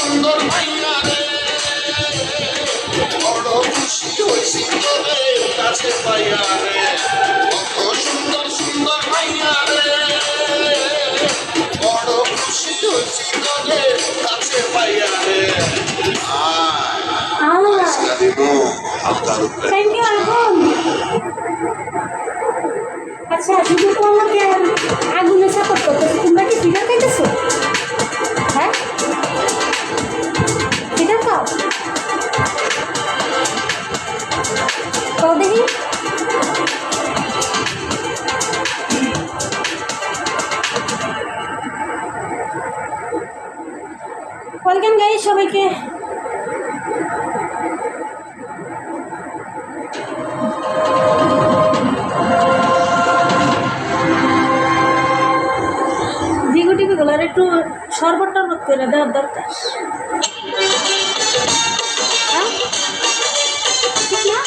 সুন্দর মাইয়া রে বড় খুশি হইছি তোরে কাছে পাইয়া রে কত সুন্দর সুন্দর মাইয়া রে বড় খুশি হইছি তোরে কাছে পাইয়া রে আজকা দিব আপনার উপরে থ্যাংক ইউ আগুন। আচ্ছা শুধু তো আমাকে আগুনে সাপোর্ট করতেছো, তোমরা কি ফিডার খাইতেছো? হ্যাঁ ফিডার খাও, খাও দেখি। ওয়েলকাম গাইস সবাইকে। জিগু টিভি গুলার একটু শরবত টরবত করে দেওয়ার দরকার। হ্যাঁ ঠিক না?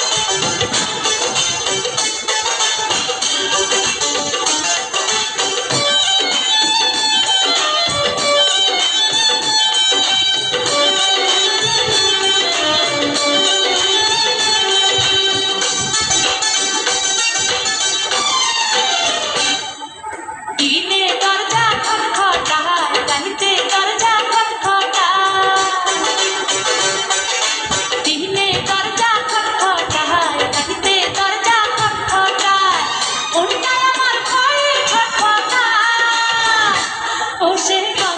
Oh,